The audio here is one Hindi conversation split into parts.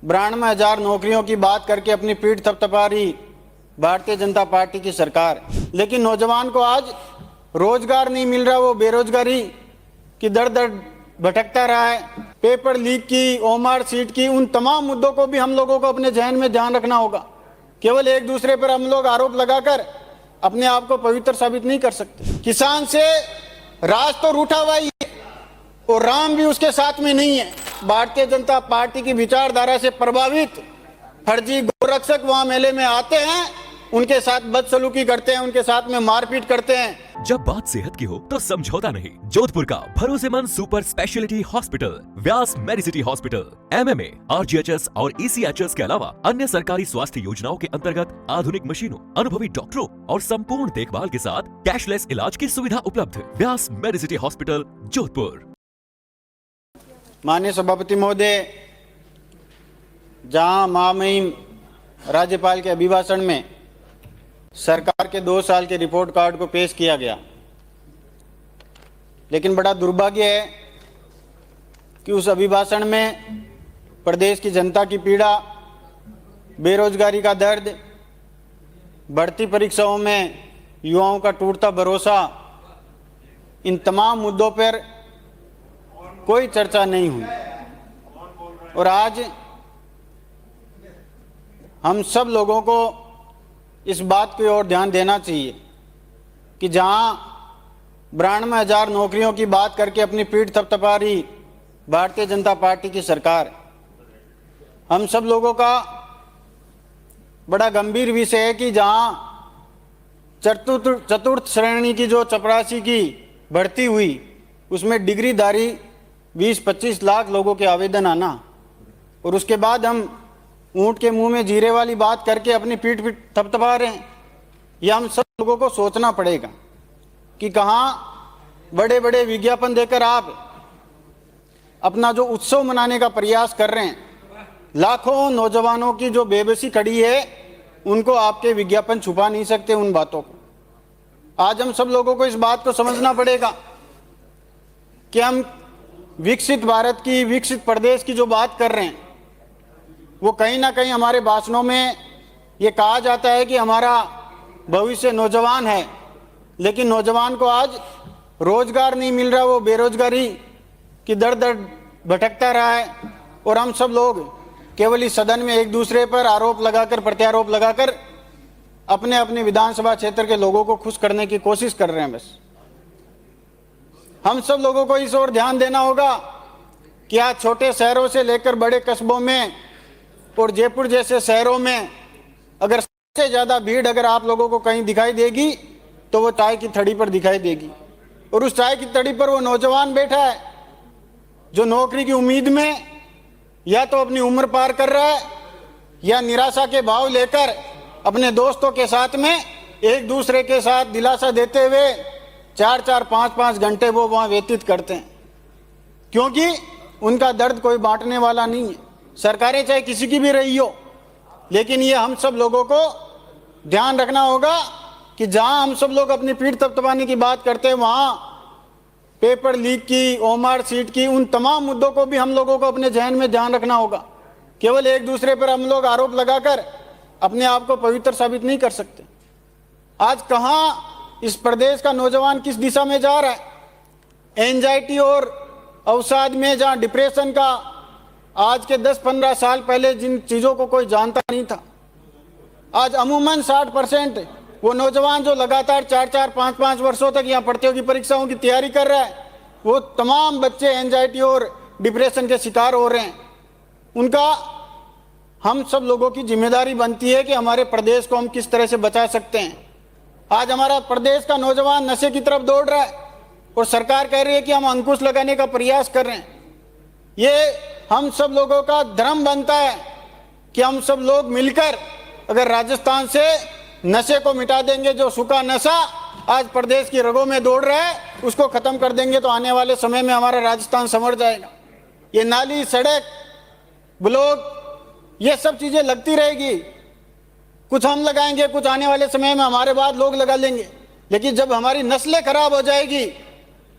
92,000 नौकरियों की बात करके अपनी पीठ थपथपा रही भारतीय जनता पार्टी की सरकार। लेकिन नौजवान को आज रोजगार नहीं मिल रहा, वो बेरोजगारी की दर दर भटकता रहा है। पेपर लीक की, ओमार सीट की, उन तमाम मुद्दों को भी हम लोगों को अपने जहन में ध्यान रखना होगा। केवल एक दूसरे पर हम लोग आरोप लगाकर अपने आप को पवित्र साबित नहीं कर सकते। किसान से राज तो रूठा हुआ ही है और राम भी उसके साथ में नहीं है। भारतीय जनता पार्टी की विचारधारा से प्रभावित फर्जी गोरक्षक वहां मेले में आते हैं, उनके साथ बदसलूकी करते हैं, उनके साथ में मारपीट करते हैं। जब बात सेहत की हो तो समझौता नहीं। जोधपुर का भरोसेमंद सुपर स्पेशलिटी हॉस्पिटल व्यास मेडिसिटी हॉस्पिटल MMA, RGHS और ECHS के अलावा अन्य सरकारी स्वास्थ्य योजनाओं के अंतर्गत आधुनिक मशीनों, अनुभवी डॉक्टरों और संपूर्ण देखभाल के साथ कैशलेस इलाज की सुविधा उपलब्ध। व्यास मेडिसिटी हॉस्पिटल जोधपुर। माननीय सभापति महोदय, जहां महामहिम राज्यपाल के अभिभाषण में सरकार के 2 साल के रिपोर्ट कार्ड को पेश किया गया, लेकिन बड़ा दुर्भाग्य है कि उस अभिभाषण में प्रदेश की जनता की पीड़ा, बेरोजगारी का दर्द, बढ़ती परीक्षाओं में युवाओं का टूटता भरोसा, इन तमाम मुद्दों पर कोई चर्चा नहीं हुई। और आज हम सब लोगों को इस बात की ओर ध्यान देना चाहिए कि जहां 92,000 नौकरियों की बात करके अपनी पीठ थपथपा रही भारतीय जनता पार्टी की सरकार, हम सब लोगों का बड़ा गंभीर विषय है कि जहां चतुर्थ श्रेणी की जो चपरासी की भर्ती हुई, उसमें डिग्रीधारी 20-25 लाख लोगों के आवेदन आना, और उसके बाद हम ऊंट के मुंह में जीरे वाली बात करके अपनी पीठ थपथपा रहे हैं। यह हम सब लोगों को सोचना पड़ेगा कि कहाँ बड़े बड़े विज्ञापन देकर आप अपना जो उत्सव मनाने का प्रयास कर रहे हैं, लाखों नौजवानों की जो बेबसी खड़ी है, उनको आपके विज्ञापन छुपा नहीं सकते उन बातों को। आज हम सब लोगों को इस बात को समझना पड़ेगा कि हम विकसित भारत की, विकसित प्रदेश की जो बात कर रहे हैं, वो कहीं ना कहीं हमारे भाषणों में ये कहा जाता है कि हमारा भविष्य नौजवान है, लेकिन नौजवान को आज रोजगार नहीं मिल रहा, वो बेरोजगारी की दर दर भटकता रहा है। और हम सब लोग केवल इस सदन में एक दूसरे पर आरोप लगाकर, प्रत्यारोप लगाकर अपने अपने विधानसभा क्षेत्र के लोगों को खुश करने की कोशिश कर रहे हैं। बस हम सब लोगों को इस ओर ध्यान देना होगा कि आज छोटे शहरों से लेकर बड़े कस्बों में और जयपुर जैसे शहरों में अगर सबसे ज़्यादा भीड़ अगर आप लोगों को कहीं दिखाई देगी तो वो चाय की थड़ी पर दिखाई देगी। और उस चाय की थड़ी पर वो नौजवान बैठा है जो नौकरी की उम्मीद में या तो अपनी उम्र पार कर रहा है या निराशा के भाव लेकर अपने दोस्तों के साथ में एक दूसरे के साथ दिलासा देते हुए 4-4, 5-5 घंटे वो वहाँ व्यतीत करते हैं, क्योंकि उनका दर्द कोई बांटने वाला नहीं है। सरकारें चाहे किसी की भी रही हो, लेकिन ये हम सब लोगों को ध्यान रखना होगा कि जहां हम सब लोग अपनी पीठ थपथपाने की बात करते हैं, वहां पेपर लीक की, ओमार सीट की, उन तमाम मुद्दों को भी हम लोगों को अपने जहन में ध्यान रखना होगा। केवल एक दूसरे पर हम लोग आरोप लगाकर अपने आप को पवित्र साबित नहीं कर सकते। आज कहाँ इस प्रदेश का नौजवान किस दिशा में जा रहा है? एंजाइटी और अवसाद में, जहाँ डिप्रेशन का आज के 10-15 साल पहले जिन चीज़ों को कोई जानता नहीं था, आज अमूमन 60% वो नौजवान जो लगातार 4-4, 5-5 वर्षों तक यहाँ प्रतियोगी परीक्षाओं की तैयारी कर रहा है, वो तमाम बच्चे एंजाइटी और डिप्रेशन के शिकार हो रहे हैं। उनका हम सब लोगों की जिम्मेदारी बनती है कि हमारे प्रदेश को हम किस तरह से बचा सकते हैं। आज हमारा प्रदेश का नौजवान नशे की तरफ दौड़ रहा है और सरकार कह रही है कि हम अंकुश लगाने का प्रयास कर रहे हैं। ये हम सब लोगों का धर्म बनता है कि हम सब लोग मिलकर अगर राजस्थान से नशे को मिटा देंगे, जो सूखा नशा आज प्रदेश की रगों में दौड़ रहा है, उसको खत्म कर देंगे, तो आने वाले समय में हमारा राजस्थान संवर जाएगा। ये नाली, सड़क, ब्लॉक, ये सब चीजें लगती रहेगी। कुछ हम लगाएंगे, कुछ आने वाले समय में हमारे बाद लोग लगा लेंगे, लेकिन जब हमारी नस्लें खराब हो जाएगी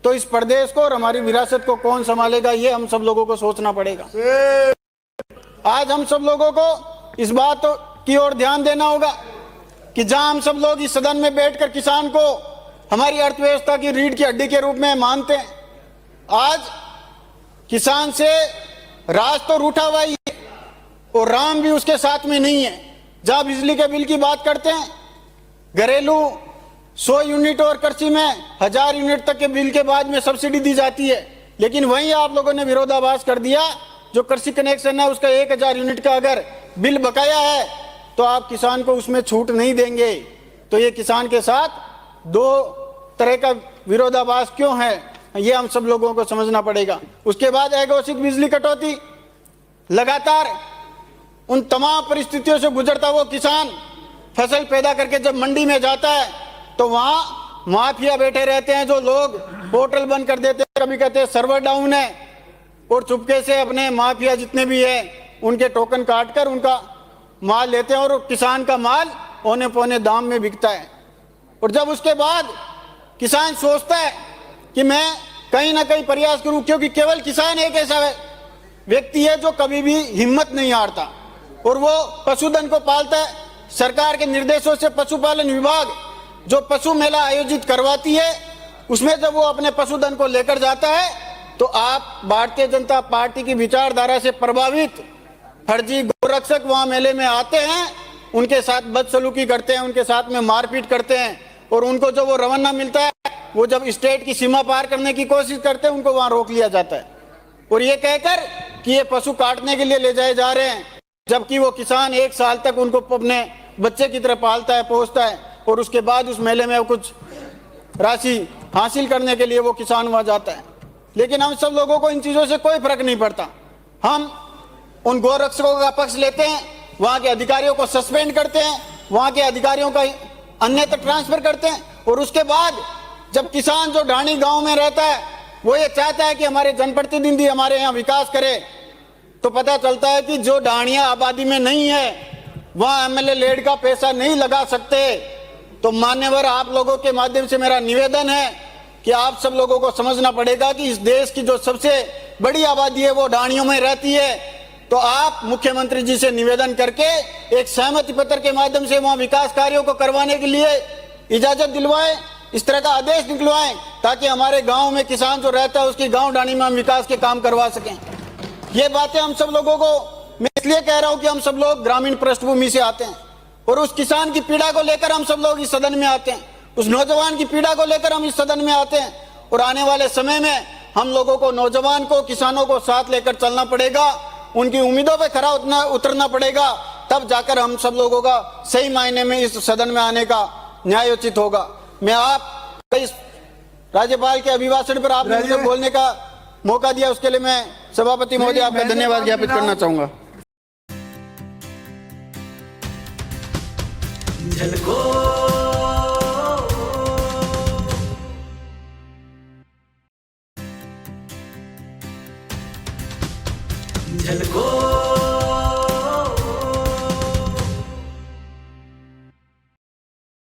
तो इस प्रदेश को और हमारी विरासत को कौन संभालेगा? ये हम सब लोगों को सोचना पड़ेगा। आज हम सब लोगों को इस बात की ओर ध्यान देना होगा कि जहां हम सब लोग इस सदन में बैठकर किसान को हमारी अर्थव्यवस्था की रीढ़ की हड्डी के रूप में मानते हैं, आज किसान से राज तो रूठा हुआ ही है और राम भी उसके साथ में नहीं है। जहां बिजली के बिल की बात करते हैं, घरेलू 100 यूनिट और कृषि में 1000 यूनिट तक के बिल के बाद में सब्सिडी दी जाती है, लेकिन वहीं आप लोगों ने विरोधाभास कर दिया। जो कृषि कनेक्शन है उसका 1000 यूनिट का अगर बिल बकाया है तो आप किसान को उसमें छूट नहीं देंगे। तो ये किसान के साथ दो तरह का विरोधाभास क्यों है, ये हम सब लोगों को समझना पड़ेगा। उसके बाद अघोषित बिजली कटौती, लगातार उन तमाम परिस्थितियों से गुजरता वो किसान फसल पैदा करके जब मंडी में जाता है तो वहां माफिया बैठे रहते हैं, जो लोग पोर्टल बंद कर देते हैं, कभी कहते हैं सर्वर डाउन है, और चुपके से अपने माफिया जितने भी हैं उनके टोकन काटकर उनका माल लेते हैं और किसान का माल औने पौने दाम में बिकता है। और जब उसके बाद किसान सोचता है कि मैं कहीं ना कहीं प्रयास करूं, क्योंकि केवल किसान एक ऐसा व्यक्ति है जो कभी भी हिम्मत नहीं हारता और वो पशुधन को पालता है। सरकार के निर्देशों से पशुपालन विभाग जो पशु मेला आयोजित करवाती है, उसमें जब वो अपने पशुधन को लेकर जाता है तो आप भारतीय जनता पार्टी की विचारधारा से प्रभावित फर्जी गोरक्षक वहां मेले में आते हैं, उनके साथ बदसलूकी करते हैं, उनके साथ में मारपीट करते हैं, और उनको जो वो रवाना मिलता है, वो जब स्टेट की सीमा पार करने की कोशिश करते हैं उनको वहां रोक लिया जाता है, और ये कहकर कि ये पशु काटने के लिए ले जाए जा रहे हैं, जबकि वो किसान 1 साल तक उनको अपने बच्चे की तरह पालता है, पोसता है, और उसके बाद उस मेले में कुछ राशि हासिल करने के लिए वो किसान वहां जाता है। लेकिन हम सब लोगों को इन चीजों से कोई फर्क नहीं पड़ता। हम उन गोरक्षकों का पक्ष लेते हैं, वहां के अधिकारियों को सस्पेंड करते हैं, वहां के अधिकारियों का अन्यत्र ट्रांसफर करते हैं, और उसके बाद जब किसान जो ढाणी गांव में रहता है वो ये चाहता है कि हमारे जनप्रतिनिधि हमारे यहाँ विकास करे, तो पता चलता है कि जो ढाणियां आबादी में नहीं है वहां एमएलए लेड का पैसा नहीं लगा सकते। तो मान्यवर, आप लोगों के माध्यम से मेरा निवेदन है कि आप सब लोगों को समझना पड़ेगा कि इस देश की जो सबसे बड़ी आबादी है वो ढाणियों में रहती है। तो आप मुख्यमंत्री जी से निवेदन करके एक सहमति पत्र के माध्यम से वहां विकास कार्यों को करवाने के लिए इजाजत दिलवाएं, इस तरह का आदेश निकलवाएं, ताकि हमारे गांव में किसान जो रहता है उसकी गांव ढाणी में हम विकास के काम करवा सकें। ये बातें हम सब लोगों को मैं इसलिए कह रहा हूं कि हम सब लोग ग्रामीण पृष्ठभूमि से आते हैं और उस किसान की पीड़ा को लेकर हम सब लोग इस सदन में आते हैं, उस नौजवान की पीड़ा को लेकर हम इस सदन में आते हैं, और आने वाले समय में हम लोगों को, नौजवान को, किसानों को साथ लेकर चलना पड़ेगा, उनकी उम्मीदों पे खरा उतरना पड़ेगा, तब जाकर हम सब लोगों का सही मायने में इस सदन में आने का न्यायोचित होगा। मैं आप इस राज्यपाल के अभिभाषण पर आपने मुझे बोलने का मौका दिया, उसके लिए मैं सभापति महोदय आपका धन्यवाद ज्ञापित करना चाहूंगा। झलको